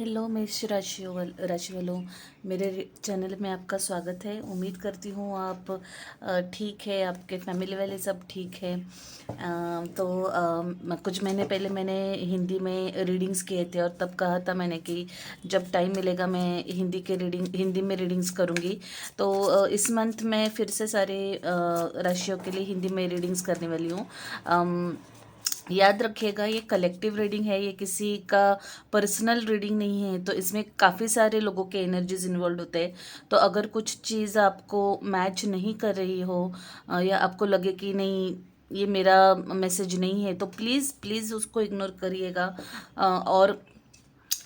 Hello मेष राशि वालों, मेरे चैनल में आपका स्वागत है। उम्मीद करती हूँ आप ठीक है, आपके फैमिली वाले सब ठीक है। कुछ महीने पहले मैंने हिंदी में रीडिंग्स किए थे और तब कहा था मैंने कि जब टाइम मिलेगा मैं हिंदी में रीडिंग्स करूँगी। तो इस मंथ मैं फिर से सारे राशियों के लिए हिंदी में रीडिंग्स करने वाली हूँ। याद रखिएगा, ये कलेक्टिव रीडिंग है, ये किसी का पर्सनल रीडिंग नहीं है। तो इसमें काफ़ी सारे लोगों के एनर्जीज इन्वॉल्व होते हैं। तो अगर कुछ चीज़ आपको मैच नहीं कर रही हो या आपको लगे कि नहीं ये मेरा मैसेज नहीं है, तो प्लीज़ प्लीज़ उसको इग्नोर करिएगा। और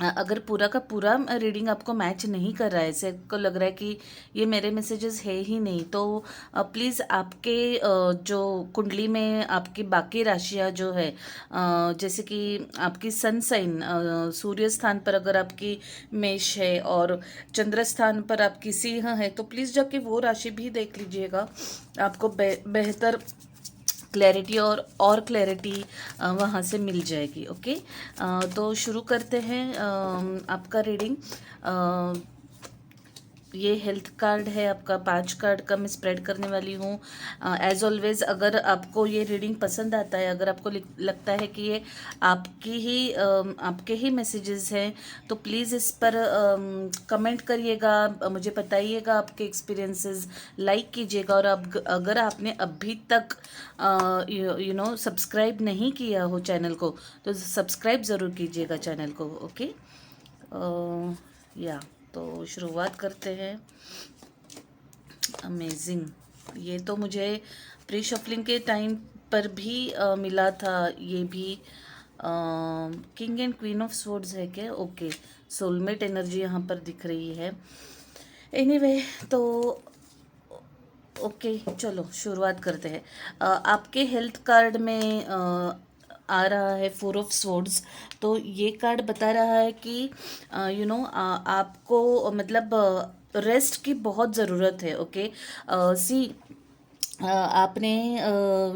अगर पूरा का पूरा रीडिंग आपको मैच नहीं कर रहा है, ऐसे आपको लग रहा है कि ये मेरे मैसेजेस है ही नहीं, तो प्लीज़ आपके जो कुंडली में आपकी बाकी राशियाँ जो है, जैसे कि आपकी सन साइन सूर्य स्थान पर अगर आपकी मेष है और चंद्र स्थान पर आपकी सिंह है, तो प्लीज़ जाके वो राशि भी देख लीजिएगा। आपको बेहतर क्लैरिटी और क्लैरिटी वहाँ से मिल जाएगी। ओके, तो शुरू करते हैं आपका रीडिंग। ये हेल्थ कार्ड है आपका, 5 कार्ड का मैं स्प्रेड करने वाली हूँ। एज ऑलवेज, अगर आपको ये रीडिंग पसंद आता है, अगर आपको लगता है कि ये आपके ही मैसेजेस हैं, तो प्लीज़ इस पर कमेंट करिएगा, मुझे बताइएगा आपके एक्सपीरियंसेस, लाइक कीजिएगा। और अगर आपने अभी तक सब्सक्राइब नहीं किया हो चैनल को, तो सब्सक्राइब ज़रूर कीजिएगा चैनल को। ओके, या तो शुरुआत करते हैं। अमेजिंग, ये तो मुझे प्री शफलिंग के टाइम पर भी मिला था। ये भी king and queen of swords है क्या? ओके, सोलमेट एनर्जी यहाँ पर दिख रही है। एनीवे, तो ओके, चलो शुरुआत करते हैं। आपके हेल्थ कार्ड में आ रहा है 4 ऑफ स्वॉर्ड्स। तो ये कार्ड बता रहा है कि आपको मतलब रेस्ट की बहुत ज़रूरत है। ओके, सी आपने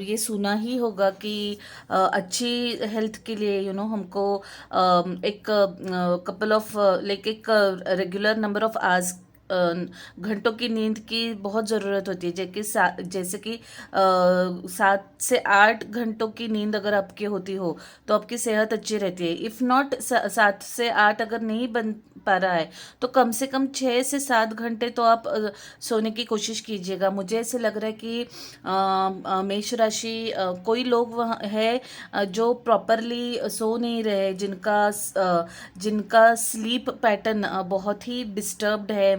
ये सुना ही होगा कि अच्छी हेल्थ के लिए हमको एक कपल ऑफ लाइक एक रेगुलर नंबर ऑफ आवर्स, घंटों की नींद की बहुत ज़रूरत होती है। जैसे कि 7 से 8 घंटों की नींद अगर आपकी होती हो तो आपकी सेहत अच्छी रहती है। इफ़ नॉट 7 से 8 अगर नहीं बन पा रहा है, तो कम से कम 6 से 7 घंटे तो आप सोने की कोशिश कीजिएगा। मुझे ऐसे लग रहा है कि मेष राशि, कोई लोग वहाँ है जो प्रॉपरली सो नहीं रहे, जिनका स्लीप पैटर्न बहुत ही डिस्टर्ब्ड है।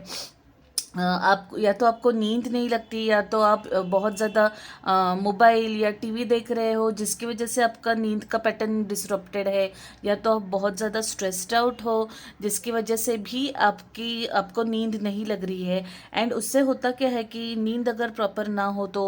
आप या तो आपको नींद नहीं लगती, या तो आप बहुत ज़्यादा मोबाइल या टीवी देख रहे हो, जिसकी वजह से आपका नींद का पैटर्न डिसरप्टेड है। या तो आप बहुत ज़्यादा स्ट्रेस्ड आउट हो, जिसकी वजह से भी आपको नींद नहीं लग रही है। एंड उससे होता क्या है कि नींद अगर प्रॉपर ना हो तो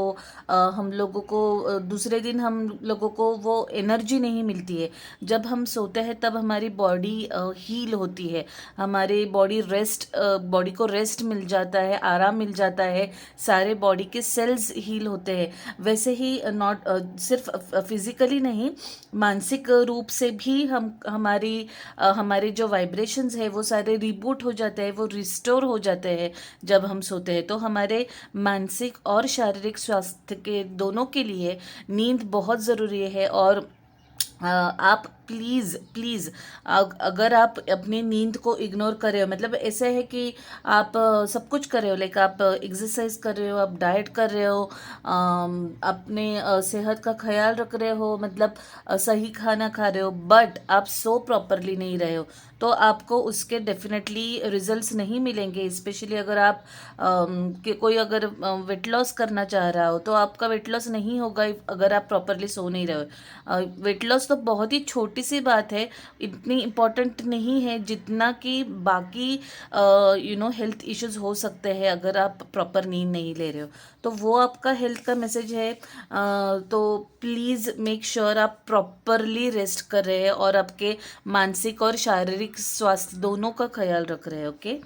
हम लोगों को दूसरे दिन हम लोगों को वो एनर्जी नहीं मिलती है। जब हम सोते हैं तब हमारी बॉडी हील होती है, हमारी बॉडी को रेस्ट मिल जाता है, आराम मिल जाता है, सारे बॉडी के सेल्स हील होते हैं। वैसे ही नॉट सिर्फ फिजिकली नहीं, मानसिक रूप से भी हमारे जो वाइब्रेशंस है वो सारे रिबूट हो जाते हैं, वो रिस्टोर हो जाते हैं जब हम सोते हैं। तो हमारे मानसिक और शारीरिक स्वास्थ्य के दोनों के लिए नींद बहुत ज़रूरी है। और आप प्लीज़ प्लीज़, अगर आप अपनी नींद को इग्नोर कर रहे हो, मतलब ऐसे है कि आप सब कुछ कर रहे हो, लाइक आप एक्सरसाइज कर रहे हो, आप डाइट कर रहे हो, अपने सेहत का ख्याल रख रहे हो, मतलब सही खाना खा रहे हो, बट आप सो प्रॉपरली नहीं रहे हो, तो आपको उसके डेफिनेटली रिजल्ट्स नहीं मिलेंगे। स्पेशली अगर आप कोई अगर वेट लॉस करना चाह रहा हो, तो आपका वेट लॉस नहीं होगा अगर आप प्रॉपरली सो नहीं रहे हो। वेट लॉस तो बहुत ही छोटी सी बात है, इतनी इम्पोर्टेंट नहीं है जितना कि बाकी हेल्थ इश्यूज हो सकते हैं अगर आप प्रॉपर नींद नहीं ले रहे हो। तो वो आपका हेल्थ का मैसेज है। तो प्लीज़ मेक श्योर आप प्रॉपरली रेस्ट कर रहे हैं और आपके मानसिक और शारीरिक स्वास्थ्य दोनों का ख्याल रख रहे हैं। ओके,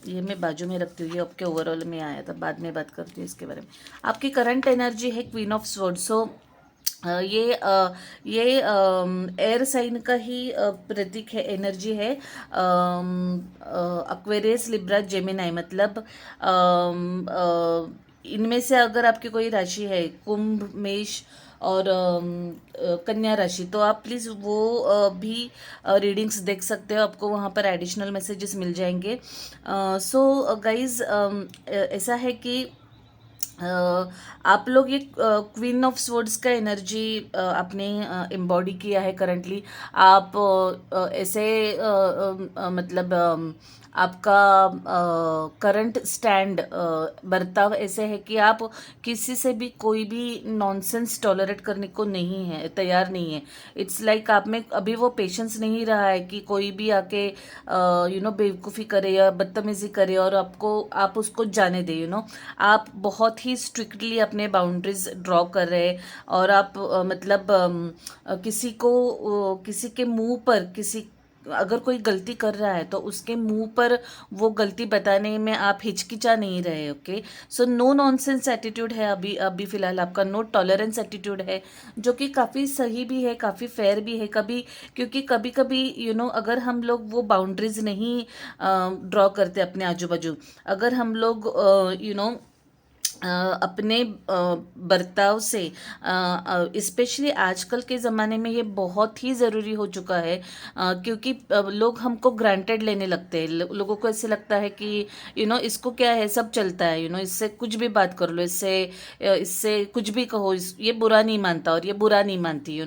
ये मैं बाजू में रखती हूँ, ये आपके ओवरऑल में आया था, बाद में बात करती हूँ इसके बारे में। आपकी करंट एनर्जी है क्वीन ऑफ स्वॉर्ड्स। सो ये एयर साइन का ही प्रतीक है, एनर्जी है। अक्वेरियस, लिब्रा, जेमिनाई, मतलब इनमें से अगर आपकी कोई राशि है, कुंभ, मेष और कन्या राशि, तो आप प्लीज़ वो भी रीडिंग्स देख सकते हो, आपको वहाँ पर एडिशनल मैसेजेस मिल जाएंगे। सो गाइज, ऐसा है कि आप लोग ये क्वीन ऑफ स्वॉर्ड्स का एनर्जी आपने एम्बॉडी किया है करंटली। आप ऐसे मतलब आपका करंट स्टैंड, बर्ताव ऐसे है कि आप किसी से भी कोई भी नॉनसेंस टॉलरेट करने को नहीं है, तैयार नहीं है। इट्स लाइक आप में अभी वो पेशेंस नहीं रहा है कि कोई भी आके बेवकूफ़ी करे या बदतमीजी करे और आप उसको जाने दे। आप बहुत ही स्ट्रिक्टली अपने बाउंड्रीज ड्रॉ कर रहे हैं, और आप मतलब किसी के मुंह पर, किसी अगर कोई गलती कर रहा है तो उसके मुंह पर वो गलती बताने में आप हिचकिचा नहीं रहे। Okay, so no nonsense attitude है अभी अभी फिलहाल आपका, नो टॉलरेंस एटीट्यूड है, जो कि काफ़ी सही भी है, काफ़ी फेयर भी है। क्योंकि कभी कभी अगर हम लोग वो बाउंड्रीज नहीं ड्रॉ करते अपने आजू बाजू, अगर हम लोग अपने बर्ताव से, स्पेशली आजकल के ज़माने में ये बहुत ही ज़रूरी हो चुका है, क्योंकि लोग हमको ग्रांटेड लेने लगते हैं। लोगों को ऐसे लगता है कि इसको क्या है, सब चलता है, इससे कुछ भी बात कर लो, इससे कुछ भी कहो, ये बुरा नहीं मानता और ये बुरा नहीं मानती।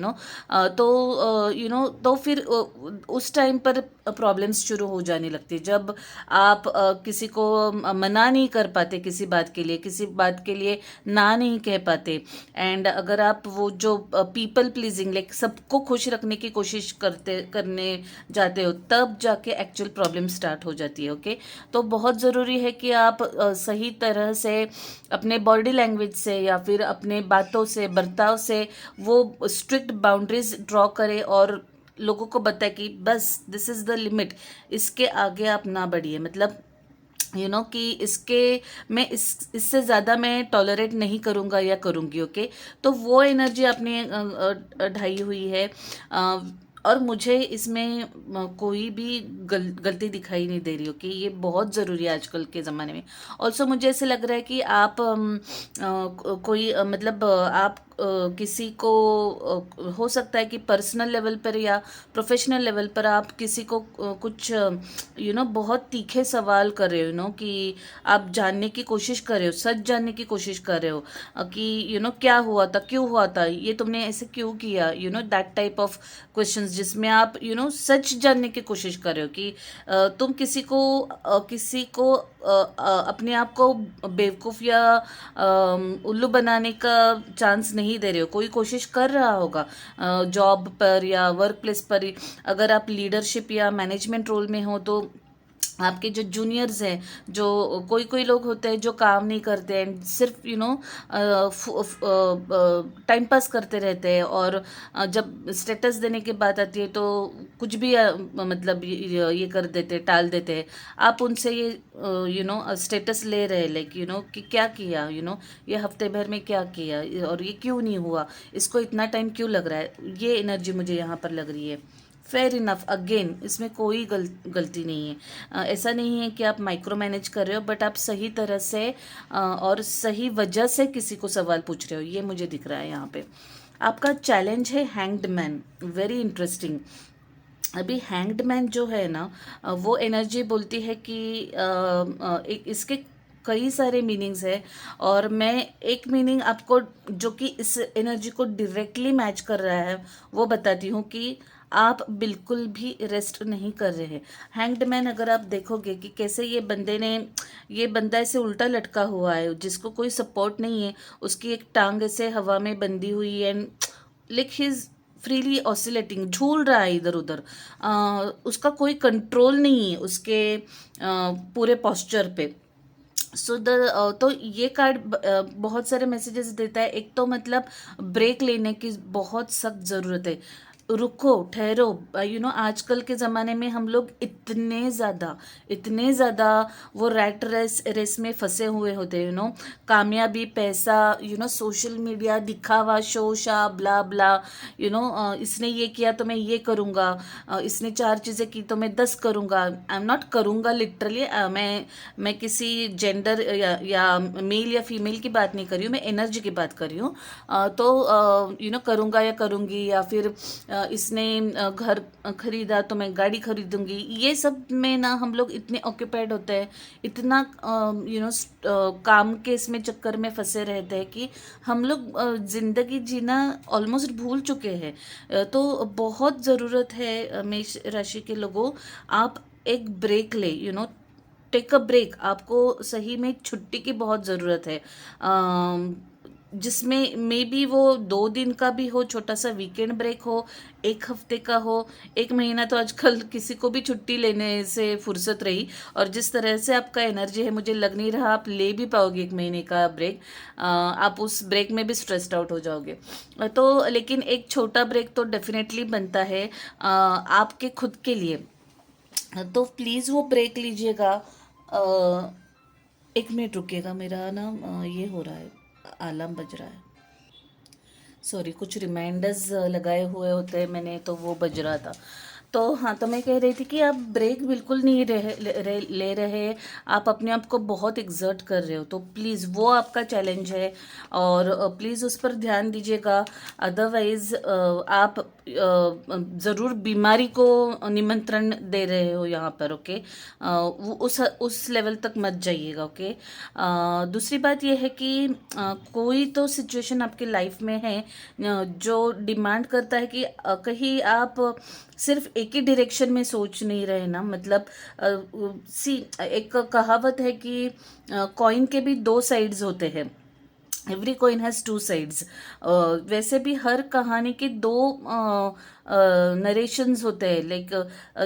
तो फिर उस टाइम पर प्रॉब्लम्स शुरू हो जाने लगती है, जब आप किसी को मना नहीं कर पाते, किसी बात के लिए ना नहीं कह पाते। एंड अगर आप वो जो पीपल प्लीजिंग, लाइक सबको खुश रखने की कोशिश करने जाते हो, तब जाके एक्चुअल प्रॉब्लम स्टार्ट हो जाती है। ओके, तो बहुत ज़रूरी है कि आप सही तरह से अपने बॉडी लैंग्वेज से या फिर अपने बातों से, बर्ताव से वो स्ट्रिक्ट बाउंड्रीज ड्रॉ करें, और लोगों को बताए कि बस दिस इज़ द लिमिट, इसके आगे आप ना बढ़िए। मतलब कि इससे ज़्यादा मैं टॉलरेट नहीं करूँगा या करूँगी। ओके, तो वो एनर्जी आपने ढाई हुई है। और मुझे इसमें कोई भी गलती दिखाई नहीं दे रही। ओके, ये बहुत ज़रूरी है आजकल के ज़माने में। ऑल्सो मुझे ऐसे लग रहा है कि आप कोई मतलब आप किसी को हो सकता है कि पर्सनल लेवल पर या प्रोफेशनल लेवल पर आप किसी को कुछ बहुत तीखे सवाल कर रहे हो, कि आप जानने की कोशिश कर रहे हो, सच जानने की कोशिश कर रहे हो, कि क्या हुआ था, क्यों हुआ था, ये तुमने ऐसे क्यों किया, दैट टाइप ऑफ क्वेश्चंस, जिसमें आप सच जानने की कोशिश कर रहे हो कि तुम किसी को अपने आप को बेवकूफ़ या उल्लू बनाने का चांस नहीं दे रहे हो। कोई कोशिश कर रहा होगा जॉब पर या वर्क प्लेस पर ही, अगर आप लीडरशिप या मैनेजमेंट रोल में हो तो आपके जो जूनियर्स हैं, जो कोई कोई लोग होते हैं जो काम नहीं करते हैं, सिर्फ टाइम पास करते रहते हैं, और जब स्टेटस देने की बात आती है तो कुछ भी मतलब ये कर देते, टाल देते हैं। आप उनसे ये स्टेटस ले रहे, लाइक कि क्या किया, ये हफ्ते भर में क्या किया, और ये क्यों नहीं हुआ, इसको इतना टाइम क्यों लग रहा है, ये एनर्जी मुझे यहाँ पर लग रही है। फेयर इनफ, अगेन इसमें कोई गलती नहीं है। ऐसा नहीं है कि आप माइक्रो मैनेज कर रहे हो, बट आप सही तरह से और सही वजह से किसी को सवाल पूछ रहे हो, ये मुझे दिख रहा है यहाँ पे। आपका चैलेंज है हैंग्ड मैन, वेरी इंटरेस्टिंग। अभी हैंग्ड मैन जो है ना, वो एनर्जी बोलती है कि इसके कई सारे मीनिंग्स है, और मैं एक मीनिंग आपको जो कि इस एनर्जी को डायरेक्टली मैच कर रहा है वो बताती हूँ, कि आप बिल्कुल भी रेस्ट नहीं कर रहे हैं। हैंग्ड मैन अगर आप देखोगे कि कैसे ये बंदा ऐसे उल्टा लटका हुआ है, जिसको कोई सपोर्ट नहीं है, उसकी एक टांग ऐसे हवा में बंधी हुई है, लाइक हिज फ्रीली ऑसिलेटिंग, झूल रहा है इधर उधर। उसका कोई कंट्रोल नहीं है उसके पूरे पॉस्चर पे। तो ये कार्ड बहुत सारे मैसेजेस देता है। एक तो मतलब ब्रेक लेने की बहुत सख्त ज़रूरत है। रुको, ठहरो। आजकल के ज़माने में हम लोग इतने ज़्यादा वो रैट रेस में फंसे हुए होते हैं। कामयाबी, पैसा, सोशल मीडिया, दिखावा, शोशा, ब्ला ब्ला। इसने ये किया तो मैं ये करूँगा, इसने 4 चीज़ें की तो मैं 10 करूँगा। आई एम नॉट करूँगा लिटरली, मैं किसी जेंडर या मेल या फीमेल की बात नहीं कर रही हूँ, मैं एनर्जी की बात कर रही हूँ। तो करूँगा या करूँगी, या फिर इसने घर खरीदा तो मैं गाड़ी खरीदूंगी। ये सब में ना हम लोग इतने ऑक्यूपाइड होते हैं, इतना काम के इसमें चक्कर में फंसे रहते हैं कि हम लोग ज़िंदगी जीना ऑलमोस्ट भूल चुके हैं। तो बहुत ज़रूरत है मेष राशि के लोगों, आप एक ब्रेक ले, टेक अ ब्रेक। आपको सही में छुट्टी की बहुत ज़रूरत है, जिसमें मे बी वो 2 दिन का भी हो, छोटा सा वीकेंड ब्रेक हो, 1 हफ्ते का हो, 1 महीना। तो आजकल किसी को भी छुट्टी लेने से फुर्सत रही, और जिस तरह से आपका एनर्जी है मुझे लग नहीं रहा आप ले भी पाओगे 1 महीने का ब्रेक। आप उस ब्रेक में भी स्ट्रेस्ड आउट हो जाओगे। तो लेकिन एक छोटा ब्रेक तो डेफिनेटली बनता है आपके खुद के लिए। तो प्लीज़ वो ब्रेक लीजिएगा। 1 मिनट रुकिएगा, मेरा ना ये हो रहा है, अलार्म बज रहा है। सॉरी, कुछ रिमाइंडर्स लगाए हुए होते हैं मैंने, तो वो बज रहा था। तो हाँ, तो मैं कह रही थी कि आप ब्रेक बिल्कुल नहीं ले रहे, आप अपने आप को बहुत एग्जर्ट कर रहे हो। तो प्लीज़ वो आपका चैलेंज है, और प्लीज़ उस पर ध्यान दीजिएगा। अदरवाइज़ आप ज़रूर बीमारी को निमंत्रण दे रहे हो यहाँ पर। ओके, वो उस लेवल तक मत जाइएगा। ओके। दूसरी बात यह है कि कोई तो सिचुएशन आपकी लाइफ में है जो डिमांड करता है कि कहीं आप सिर्फ एक ही डायरेक्शन में सोच नहीं रहे ना। मतलब एक कहावत है कि कॉइन के भी 2 साइड्स होते हैं। Every coin has 2 sides. वैसे भी हर कहानी के 2 नरेशंस होते हैं। लाइक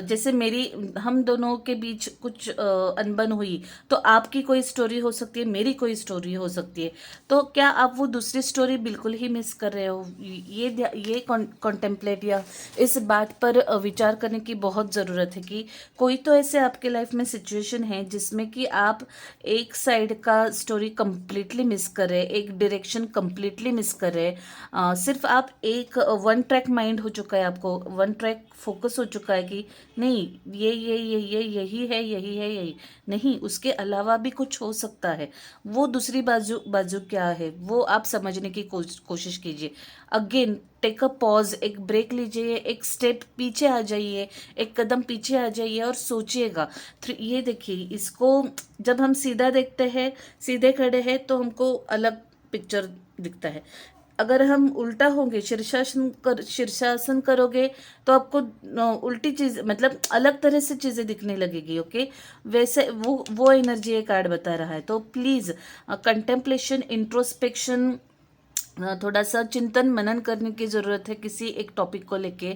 जैसे मेरी, हम दोनों के बीच कुछ अनबन हुई, तो आपकी कोई स्टोरी हो सकती है, मेरी कोई स्टोरी हो सकती है। तो क्या आप वो दूसरी स्टोरी बिल्कुल ही मिस कर रहे हो? ये कॉन्टेम्पलेट या इस बात पर विचार करने की बहुत ज़रूरत है कि कोई तो ऐसे आपके लाइफ में सिचुएशन है जिसमें कि आप एक साइड का स्टोरी कंप्लीटली मिस कर रहे हैं, एक डायरेक्शन कंप्लीटली मिस कर रहे हैं। सिर्फ आप एक 1 ट्रैक माइंड हो चुका है, आपको 1 ट्रैक फोकस हो चुका है कि नहीं, ये यही है, यही है, यही नहीं, उसके अलावा भी कुछ हो सकता है। वो दूसरी बाजू बाजू क्या है वो आप समझने की कोशिश कीजिए। अगेन टेक अ पॉज, एक ब्रेक लीजिए, एक स्टेप पीछे आ जाइए, एक कदम पीछे आ जाइए और सोचिएगा। ये देखिए, इसको जब हम सीधा देखते हैं, सीधे खड़े हैं, तो हमको अलग पिक्चर दिखता है। अगर हम उल्टा होंगे, शीर्षासन करोगे, तो आपको उल्टी चीज, मतलब अलग तरह से चीजें दिखने लगेगी। ओके, वैसे वो एनर्जी ये कार्ड बता रहा है। तो प्लीज कंटेम्पलेशन, इंट्रोस्पेक्शन, थोड़ा सा चिंतन मनन करने की ज़रूरत है किसी एक टॉपिक को लेके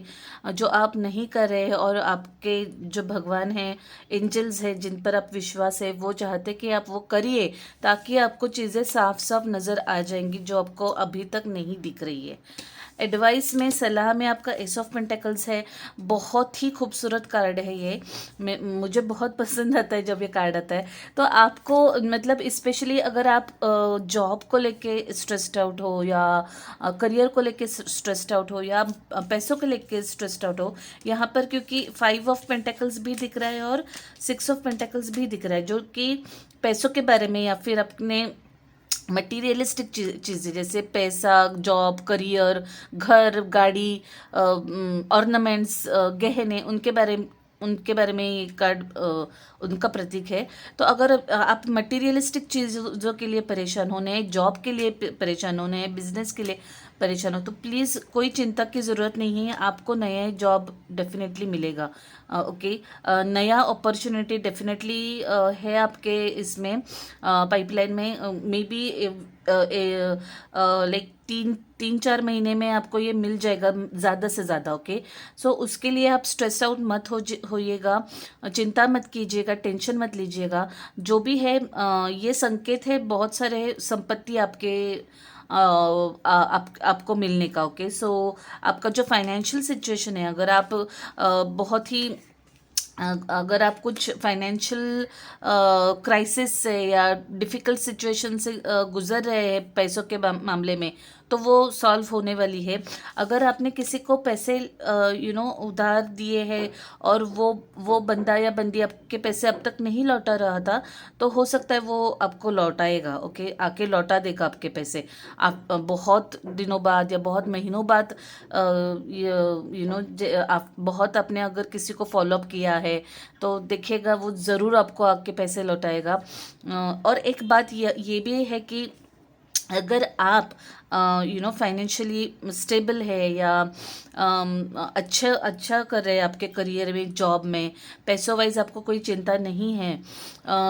जो आप नहीं कर रहे हैं, और आपके जो भगवान हैं, एंजल्स हैं, जिन पर आप विश्वास है, वो चाहते कि आप वो करिए, ताकि आपको चीज़ें साफ साफ नज़र आ जाएंगी जो आपको अभी तक नहीं दिख रही है। एडवाइस में, सलाह में आपका एस ऑफ पेंटेकल्स है। बहुत ही खूबसूरत कार्ड है ये, मुझे बहुत पसंद आता है जब ये कार्ड आता है। तो आपको, मतलब स्पेशली अगर आप जॉब को लेके स्ट्रेस्ड आउट हो, या करियर को लेके स्ट्रेस्ड आउट हो, या पैसों को लेके स्ट्रेस्ड आउट हो, यहाँ पर क्योंकि 5 ऑफ पेंटेकल्स भी दिख रहा है और 6 ऑफ पेंटेकल्स भी दिख रहा है, जो कि पैसों के बारे में या फिर अपने मटीरियलिस्टिक चीज़ें, जैसे पैसा, जॉब, करियर, घर, गाड़ी, ऑर्नामेंट्स, गहने, उनके बारे में ये कार्ड उनका प्रतीक है। तो अगर आप मटेरियलिस्टिक चीज़ों के लिए परेशान होने हैं, जॉब के लिए परेशान होने हैं, बिजनेस के लिए परेशान हो, तो प्लीज़ कोई चिंता की ज़रूरत नहीं है। आपको नया जॉब डेफिनेटली मिलेगा। ओके, नया अपॉर्चुनिटी डेफिनेटली है आपके इसमें पाइपलाइन में। मे बी लाइक 3-4 महीने में आपको ये मिल जाएगा ज़्यादा से ज़्यादा। ओके, सो उसके लिए आप स्ट्रेस आउट मत होइएगा, चिंता मत कीजिएगा, टेंशन मत लीजिएगा। जो भी है ये संकेत है, बहुत सारे संपत्ति आपके आपको मिलने का। ओके, सो आपका जो फाइनेंशियल सिचुएशन है, अगर आप बहुत ही अगर आप कुछ फाइनेंशियल क्राइसिस से या डिफ़िकल्ट सिचुएशन से गुज़र रहे हैं पैसों के मामले में, तो वो सॉल्व होने वाली है। अगर आपने किसी को पैसे उधार दिए हैं और वो बंदा या बंदी आपके पैसे अब तक नहीं लौटा रहा था, तो हो सकता है वो आपको लौटाएगा। ओके, आके लौटा देगा आपके पैसे। आप बहुत दिनों बाद या बहुत महीनों बाद आप बहुत आपने अगर किसी को फॉलोअप किया है तो देखिएगा वो ज़रूर आपको आपके पैसे लौटाएगा। और एक बात ये भी है कि अगर आप फाइनेंशियली स्टेबल है या अच्छा अच्छा कर रहे हैं आपके करियर में, जॉब में, पैसों वाइज आपको कोई चिंता नहीं है,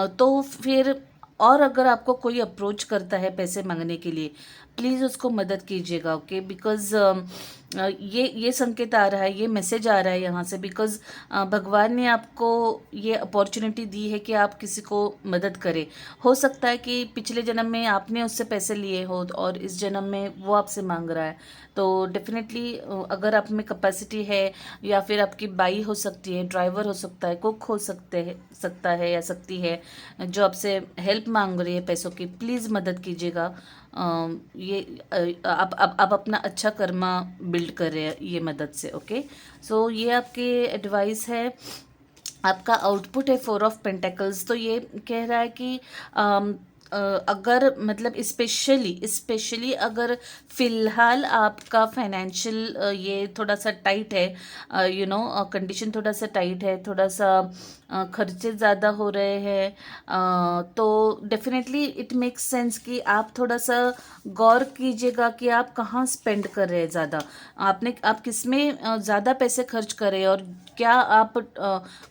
तो फिर और अगर आपको कोई अप्रोच करता है पैसे मांगने के लिए, प्लीज़ उसको मदद कीजिएगा। ओके, बिकॉज़ ये संकेत आ रहा है, ये मैसेज आ रहा है यहाँ से, बिकॉज़ भगवान ने आपको ये अपॉर्चुनिटी दी है कि आप किसी को मदद करें। हो सकता है कि पिछले जन्म में आपने उससे पैसे लिए हो और इस जन्म में वो आपसे मांग रहा है। तो डेफिनेटली अगर आप में कैपेसिटी है, या फिर आपकी बाई हो सकती है, ड्राइवर हो सकता है, कुक हो सकता है या सकती है, जो आपसे हेल्प मांग रही है पैसों की, प्लीज़ मदद कीजिएगा। ये आप अपना अच्छा कर्मा बिल्ड कर रहे हैं ये मदद से। ओके, सो ये आपके एडवाइस है। आपका आउटपुट है 4 ऑफ पेंटेकल्स, तो ये कह रहा है कि अगर मतलब स्पेशली अगर फ़िलहाल आपका फाइनेंशियल ये थोड़ा सा टाइट है, कंडीशन थोड़ा सा टाइट है, थोड़ा सा खर्चे ज़्यादा हो रहे हैं, तो डेफिनेटली इट मेक्स सेंस कि आप थोड़ा सा गौर कीजिएगा कि आप कहाँ स्पेंड कर रहे हैं ज़्यादा, आप किस में ज़्यादा पैसे खर्च कर रहे हैं, और क्या आप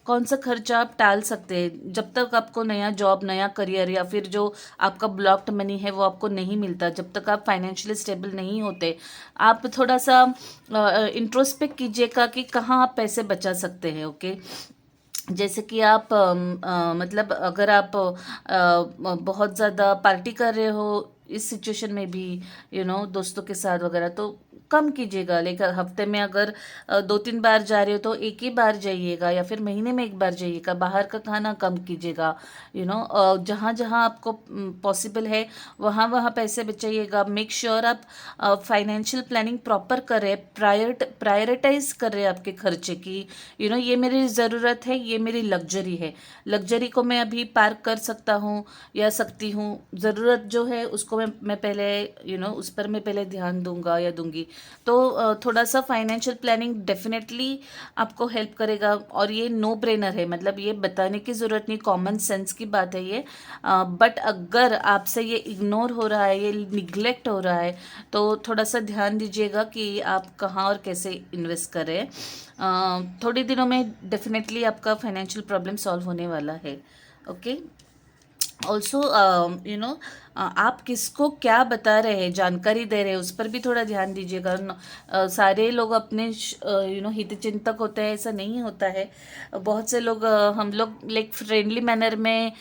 कौन सा खर्चा आप टाल सकते हैं जब तक आपको नया जॉब, नया करियर, या फिर जो आपका ब्लॉक्ड मनी है वो आपको नहीं मिलता, जब तक आप फाइनेंशियली स्टेबल नहीं होते। आप थोड़ा सा इंट्रोस्पेक्ट कीजिएगा कि कहाँ आप पैसे बचा सकते हैं। ओके, जैसे कि आप मतलब अगर आप बहुत ज़्यादा पार्टी कर रहे हो इस सिचुएशन में भी, दोस्तों के साथ वगैरह, तो कम कीजिएगा। लेकिन हफ्ते में अगर 2-3 बार जा रहे हो तो एक ही बार जाइएगा, या फिर महीने में एक बार जाइएगा। बाहर का खाना कम कीजिएगा। जहाँ जहाँ आपको पॉसिबल है वहाँ वहाँ पैसे बचाइएगा। मेक श्योर आप फाइनेंशियल प्लानिंग प्रॉपर कर रहे हैं, प्रायोरिटाइज कर रहे हैं आपके खर्चे की। ये मेरी ज़रूरत है, ये मेरी लग्जरी है, लग्जरी को मैं अभी पार्क कर सकता हूँ या सकती हूँ, ज़रूरत जो है उसको मैं पहले उस पर मैं पहले ध्यान दूंगा या दूंगी। तो थोड़ा सा फाइनेंशियल प्लानिंग डेफिनेटली आपको हेल्प करेगा, और ये नो ब्रेनर है, मतलब ये बताने की ज़रूरत नहीं, कॉमन सेंस की बात है ये। बट अगर आपसे ये इग्नोर हो रहा है, ये निग्लेक्ट हो रहा है, तो थोड़ा सा ध्यान दीजिएगा कि आप कहाँ और कैसे इन्वेस्ट करें। थोड़े दिनों में डेफिनेटली आपका फाइनेंशियल प्रॉब्लम सॉल्व होने वाला है। ओके, ऑल्सो आप किसको क्या बता रहे हैं, जानकारी दे रहे हैं, उस पर भी थोड़ा ध्यान दीजिएगा। सारे लोग अपने हितचिंतक होते हैं, ऐसा नहीं होता है। बहुत से लोग हम लोग लाइक फ्रेंडली मैनर में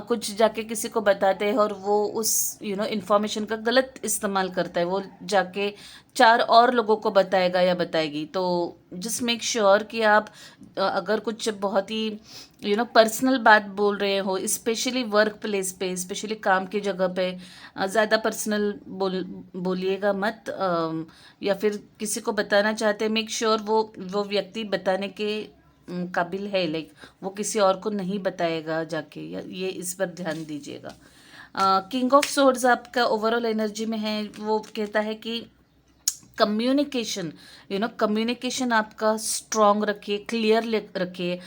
कुछ जाके किसी को बताते हैं, और वो उस इन्फॉर्मेशन का गलत इस्तेमाल करता है, वो जाके 4 और लोगों को बताएगा या बताएगी। तो जस्ट मेक श्योर कि आप अगर कुछ बहुत ही पर्सनल बात बोल रहे हो, स्पेशली वर्क प्लेस पे, स्पेशली काम की जगह पे, ज़्यादा पर्सनल बोलिएगा मत। या फिर किसी को बताना चाहते हैं, मेक श्योर वो व्यक्ति बताने के काबिल है, लाइक वो किसी और को नहीं बताएगा जाके, ये इस पर ध्यान दीजिएगा। किंग ऑफ सोर्ड्स आपका ओवरऑल एनर्जी में है, वो कहता है कि कम्युनिकेशन, कम्युनिकेशन आपका स्ट्रॉन्ग रखिए, क्लियर रखिए।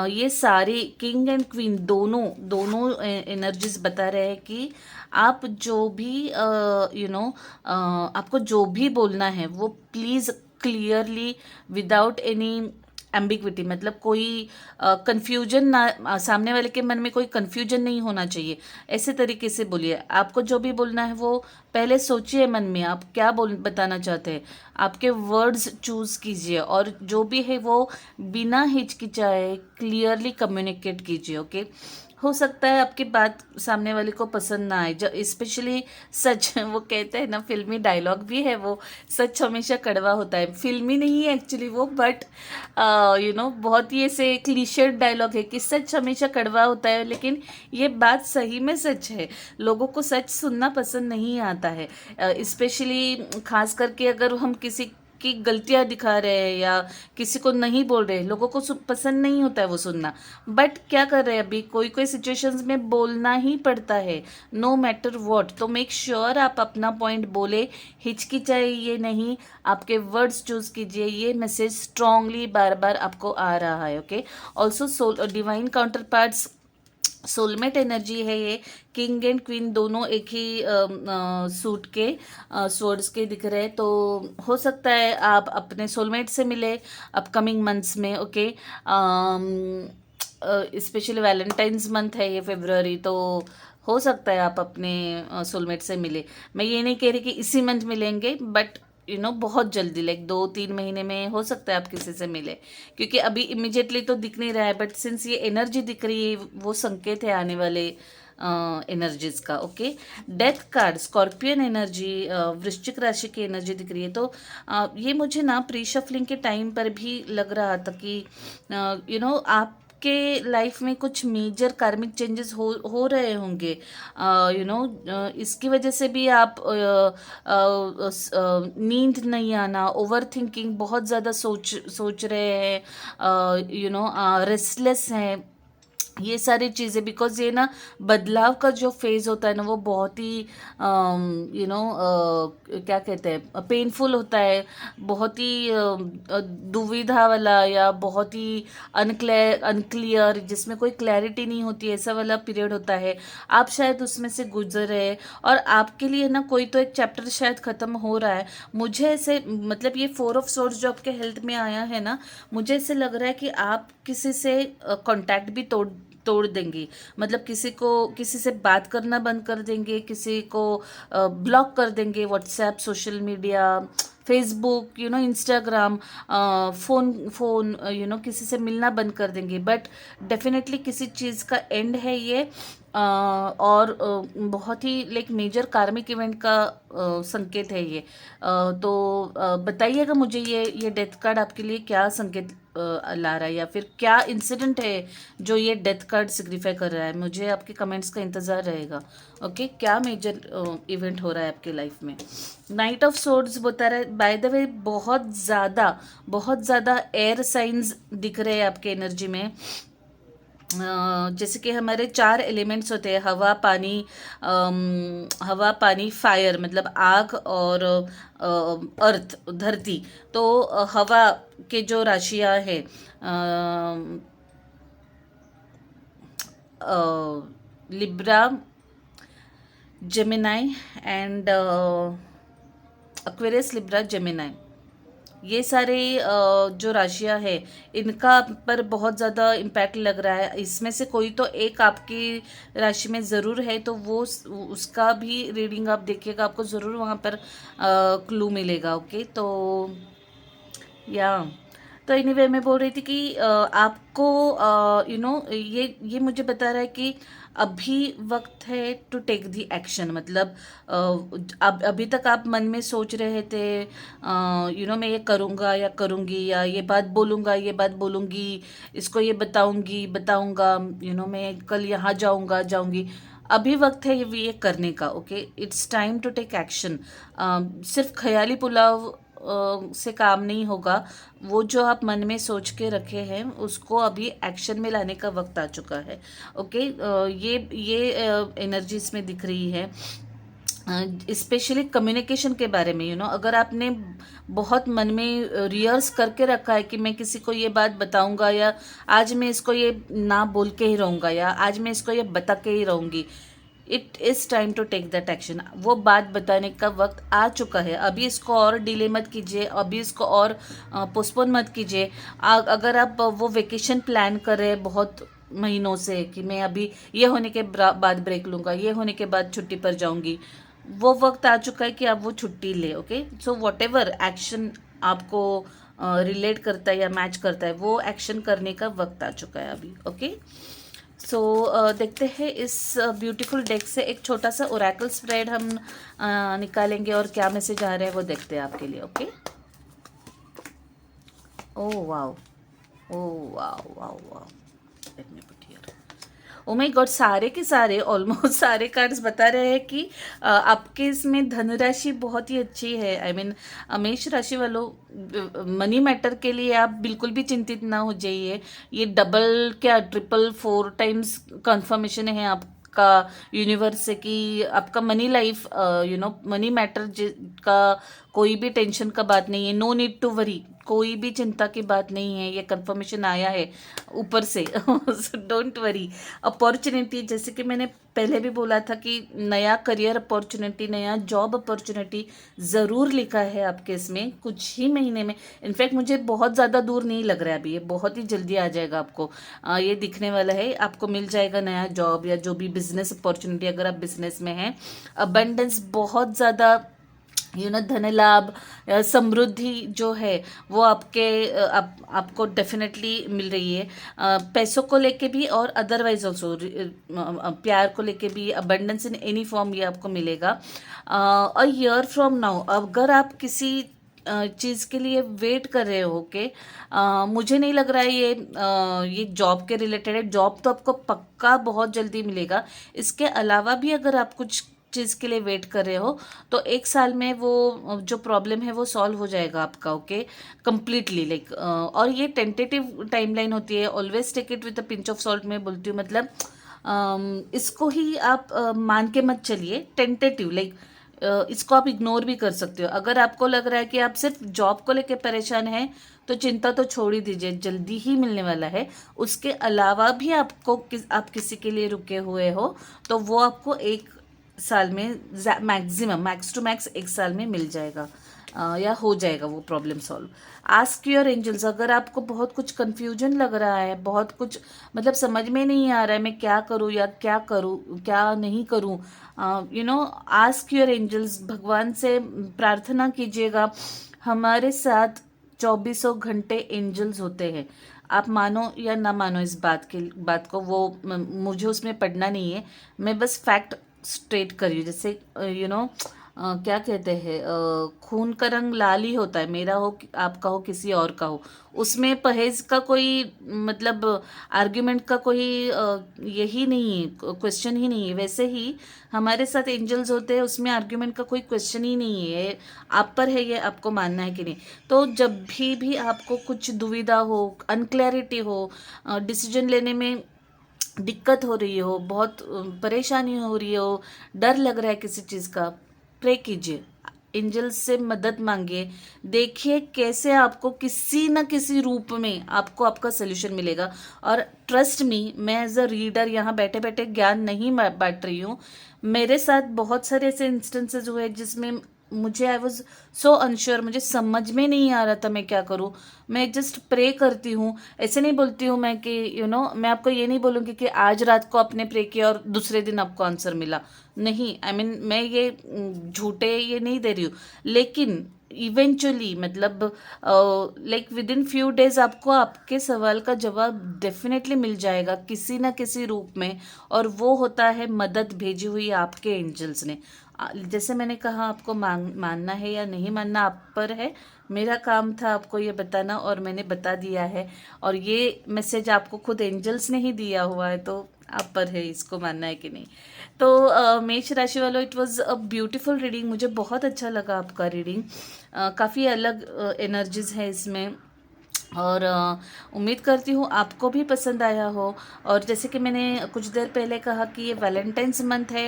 ये सारी किंग एंड क्वीन दोनों एनर्जीज बता रहे हैं कि आप जो भी आपको जो भी बोलना है वो please clearly, without any ambiguity, मतलब कोई कंफ्यूजन ना, सामने वाले के मन में कोई कंफ्यूजन नहीं होना चाहिए, ऐसे तरीके से बोलिए। आपको जो भी बोलना है वो पहले सोचिए मन में आप क्या बताना चाहते हैं, आपके वर्ड्स चूज़ कीजिए, और जो भी है वो बिना हिचकिचाए क्लियरली कम्युनिकेट कीजिए। ओके, हो सकता है आपकी बात सामने वाले को पसंद ना आए, जब स्पेशली सच वो कहते हैं ना, फिल्मी डायलॉग भी है वो, सच हमेशा कड़वा होता है। फिल्मी नहीं है एक्चुअली वो, बट बहुत ही ऐसे क्लीशेड डायलॉग है कि सच हमेशा कड़वा होता है, लेकिन ये बात सही में सच है। लोगों को सच सुनना पसंद नहीं आता है, स्पेशली खास करके अगर हम किसी की गलतियां दिखा रहे हैं या किसी को नहीं बोल रहे, लोगों को पसंद नहीं होता है वो सुनना। बट क्या कर रहे हैं, अभी कोई कोई सिचुएशंस में बोलना ही पड़ता है, नो मैटर व्हाट। तो मेक श्योर आप अपना पॉइंट बोले, हिचकिचाइए नहीं, आपके वर्ड्स चूज कीजिए। ये मैसेज स्ट्रांगली बार बार आपको आ रहा है। Okay, also divine counter parts, soulmate energy है ये। किंग एंड क्वीन दोनों एक ही सूट के स्वर्ड्स के दिख रहे हैं, तो हो सकता है आप अपने सोलमेट से मिले अपकमिंग मंथ्स में। ओके, स्पेशली वैलेंटाइंस मंथ है ये फरवरी, तो हो सकता है आप अपने सोलमेट से मिले। मैं ये नहीं कह रही कि इसी मंथ मिलेंगे, बट बहुत जल्दी, लाइक 2-3 महीने में हो सकता है आप किसी से मिले, क्योंकि अभी इमिजिएटली तो दिख नहीं रहा है, बट सिंस ये एनर्जी दिख रही है, वो संकेत है आने वाले एनर्जीज का। Okay, death card, scorpion energy, वृश्चिक राशि की एनर्जी दिख रही है। तो ये मुझे ना प्री शफलिंग के टाइम पर भी लग रहा था कि आप के लाइफ में कुछ मेजर कार्मिक चेंजेस हो रहे होंगे। इसकी वजह से भी आप नींद नहीं आना, ओवर थिंकिंग, बहुत ज़्यादा सोच रहे हैं, रेस्टलेस हैं, ये सारी चीज़ें, बिकॉज ये ना बदलाव का जो फेज होता है ना, वो बहुत ही क्या कहते हैं, पेनफुल होता है, बहुत ही दुविधा वाला, या बहुत ही अनक्लियर, जिसमें कोई क्लैरिटी नहीं होती, ऐसा वाला पीरियड होता है। आप शायद उसमें से गुजरे, और आपके लिए ना कोई तो एक चैप्टर शायद ख़त्म हो रहा है। मुझे ऐसे, मतलब ये 4 ऑफ सोर्ड्स जो आपके हेल्थ में आया है ना, मुझे ऐसे लग रहा है कि आप किसी से कांटेक्ट भी तोड़ देंगी, मतलब किसी से बात करना बंद कर देंगे, किसी को ब्लॉक कर देंगे, WhatsApp, social media, Facebook, Instagram, phone, किसी से मिलना बंद कर देंगे। बट डेफिनेटली किसी चीज़ का एंड है ये, और बहुत ही लाइक मेजर कार्मिक इवेंट का संकेत है ये। तो बताइएगा मुझे, ये डेथ कार्ड आपके लिए क्या संकेत ला रहा है, या फिर क्या इंसिडेंट है जो ये डेथ कार्ड सिग्निफाई कर रहा है। मुझे आपके कमेंट्स का इंतज़ार रहेगा। ओके, क्या मेजर इवेंट हो रहा है आपके लाइफ में। नाइट ऑफ सोर्ड्स बता रहा है, बाय द वे बहुत ज़्यादा एयर साइंस दिख रहे हैं आपके एनर्जी में। जैसे कि हमारे 4 एलिमेंट्स होते हैं, हवा पानी फायर, मतलब आग और अर्थ, धरती। तो हवा के जो राशियां हैं, Libra, Gemini and Aquarius, Libra, Gemini, ये सारे जो राशियां है, इनका पर बहुत ज़्यादा इम्पैक्ट लग रहा है। इसमें से कोई तो एक आपकी राशि में ज़रूर है, तो वो उसका भी रीडिंग आप देखिएगा, आपको ज़रूर वहाँ पर क्लू मिलेगा। ओके, तो या तो एनीवे मैं बोल रही थी कि आपको ये मुझे बता रहा है कि अभी वक्त है टू टेक दी एक्शन। मतलब अब अभी तक आप मन में सोच रहे थे, मैं ये करूँगा या करूँगी, या ये बात बोलूँगा, ये बात बोलूँगी, इसको ये बताऊँगा, मैं कल यहाँ जाऊँगी। अभी वक्त है ये करने का। Okay, it's time to take action. सिर्फ ख्याली पुलाव से काम नहीं होगा। वो जो आप मन में सोच के रखे हैं, उसको अभी एक्शन में लाने का वक्त आ चुका है। ओके, ये एनर्जी इसमें दिख रही है, स्पेशली कम्युनिकेशन के बारे में। अगर आपने बहुत मन में रिहर्स करके रखा है कि मैं किसी को ये बात बताऊंगा, या आज मैं इसको ये ना बोल के ही रहूँगा, या आज मैं इसको ये बता के ही रहूँगी, it is time to take that action. वो बात बताने का वक्त आ चुका है। अभी इसको और डिले मत कीजिए, अभी इसको और पोस्टपोन मत कीजिए। अगर आप वो वेकेशन प्लान कर रहे हैं बहुत महीनों से कि मैं अभी ये होने के बाद ब्रेक लूँगा, ये होने के बाद छुट्टी पर जाऊँगी, वो वक्त आ चुका है कि आप वो छुट्टी ले। Okay, so what ever action आपको रिलेट करता है या मैच करता है, वो एक्शन करने का वक्त आ चुका है अभी। ओके, देखते हैं इस ब्यूटीफुल डेक से एक छोटा सा ओरेकल स्प्रेड हम निकालेंगे और क्या मैसेज आ रहा है वो देखते हैं आपके लिए. Okay. Oh wow. Oh wow wow wow. Let me put here. Oh my God, सारे के सारे ऑलमोस्ट सारे कार्ड्स बता रहे हैं कि आपके इसमें धनराशि बहुत ही अच्छी है. आई मीन मेष राशि वालों, मनी मैटर के लिए आप बिल्कुल भी चिंतित ना हो जाइए. ये डबल क्या ट्रिपल 4 टाइम्स कंफर्मेशन है आपका यूनिवर्स से कि आपका मनी लाइफ, मनी मैटर का कोई भी टेंशन का बात नहीं है. नो नीड टू वरी, कोई भी चिंता की बात नहीं है. ये कंफर्मेशन आया है ऊपर से. Don't worry. अपॉर्चुनिटी, जैसे कि मैंने पहले भी बोला था कि नया करियर अपॉर्चुनिटी, नया जॉब अपॉर्चुनिटी ज़रूर लिखा है आपके इसमें कुछ ही महीने में. इनफैक्ट मुझे बहुत ज़्यादा दूर नहीं लग रहा है अभी, ये बहुत ही जल्दी आ जाएगा आपको. ये दिखने वाला है, आपको मिल जाएगा नया जॉब या जो भी बिजनेस अपॉर्चुनिटी अगर आप बिजनेस में हैं. अबंडेंस बहुत ज़्यादा, धन लाभ, समृद्धि जो है वो आपको डेफिनेटली मिल रही है. पैसों को लेके भी और अदरवाइज ऑल्सो प्यार को लेके भी अबंडेंस इन एनी फॉर्म ये आपको मिलेगा. अ ईयर फ्रॉम नाउ अगर आप किसी चीज़ के लिए वेट कर रहे हो के, मुझे नहीं लग रहा है ये जॉब के रिलेटेड है. जॉब तो आपको पक्का बहुत जल्दी मिलेगा. इसके अलावा भी अगर आप कुछ चीज़ के लिए वेट कर रहे हो तो 1 साल में वो जो प्रॉब्लम है वो सॉल्व हो जाएगा आपका. Okay, completely like. और ये टेंटेटिव टाइमलाइन होती है. Always take it with a pinch of salt मैं बोलती हूँ. मतलब इसको ही आप मान के मत चलिए. टेंटेटिव लाइक, इसको आप इग्नोर भी कर सकते हो. अगर आपको लग रहा है कि आप सिर्फ जॉब को लेके परेशान हैं तो चिंता तो छोड़ ही दीजिए, जल्दी ही मिलने वाला है. उसके अलावा भी आप किसी के लिए रुके हुए हो तो वो आपको 1 साल में मैक्सिमम, मैक्स टू मैक्स 1 साल में मिल जाएगा. या हो जाएगा वो problem solve. Ask your angels. अगर आपको बहुत कुछ कंफ्यूजन लग रहा है, बहुत कुछ मतलब समझ में नहीं आ रहा है मैं क्या करूँ या क्या करूँ क्या नहीं करूँ, आस्क योर एंजल्स. भगवान से प्रार्थना कीजिएगा. हमारे साथ 24 घंटे एंजल्स होते हैं. आप मानो या ना मानो इस बात को, वो मुझे उसमें पढ़ना नहीं है. मैं बस फैक्ट स्ट्रेट कर रही हूँ. जैसे क्या कहते हैं, खून का रंग लाल ही होता है, मेरा हो आपका हो किसी और का हो, उसमें परहेज का कोई मतलब आर्ग्यूमेंट का कोई यही नहीं है, क्वेश्चन ही नहीं है. वैसे ही हमारे साथ एंजल्स होते हैं, उसमें आर्ग्यूमेंट का कोई क्वेश्चन ही नहीं है. आप पर है ये आपको मानना है कि नहीं. तो जब भी आपको कुछ दुविधा हो, अनक्लैरिटी हो, डिसीजन लेने में दिक्कत हो रही हो, बहुत परेशानी हो रही हो, डर लग रहा है किसी चीज़ का, प्रे कीजिए, एंजल से मदद मांगिए. देखिए कैसे आपको किसी न किसी रूप में आपको आपका सोल्यूशन मिलेगा. और ट्रस्ट मी, मैं एज अ रीडर यहाँ बैठे बैठे ज्ञान नहीं बांट रही हूँ. मेरे साथ बहुत सारे ऐसे इंस्टेंसेस हुए जिसमें मुझे आई वॉज सो अनश्योर, मुझे समझ में नहीं आ रहा था मैं क्या करूँ. मैं जस्ट प्रे करती हूँ. ऐसे नहीं बोलती हूँ मैं कि मैं आपको ये नहीं बोलूँगी कि आज रात को आपने प्रे किया और दूसरे दिन आपको आंसर मिला. नहीं, आई मीन मैं ये झूठे ये नहीं दे रही हूँ. लेकिन इवेंचुअली मतलब like with in few days आपको आपके सवाल का जवाब डेफिनेटली मिल जाएगा किसी ना किसी रूप में. और वो होता है मदद भेजी हुई आपके एंजल्स ने. जैसे मैंने कहा, आपको मानना है या नहीं मानना आप पर है. मेरा काम था आपको ये बताना और मैंने बता दिया है. और ये मैसेज आपको खुद एंजल्स ने ही दिया हुआ है, तो आप पर है इसको मानना है कि नहीं. तो मेष राशि वालों, it was a beautiful reading. मुझे बहुत अच्छा लगा आपका रीडिंग. काफ़ी अलग एनर्जीज है इसमें और उम्मीद करती हूँ आपको भी पसंद आया हो. और जैसे कि मैंने कुछ देर पहले कहा कि ये वैलेंटाइंस मंथ है,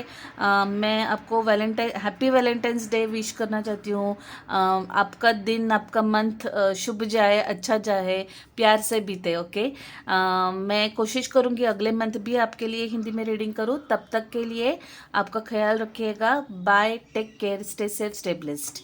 मैं आपको हैप्पी वैलेंटाइंस डे विश करना चाहती हूँ. आपका दिन, आपका मंथ शुभ जाए, अच्छा जाए, प्यार से बीते. ओके, मैं कोशिश करूँगी अगले मंथ भी आपके लिए हिंदी में रीडिंग करूँ. तब तक के लिए आपका ख्याल रखिएगा. Bye, take care, stay safe, stay blessed.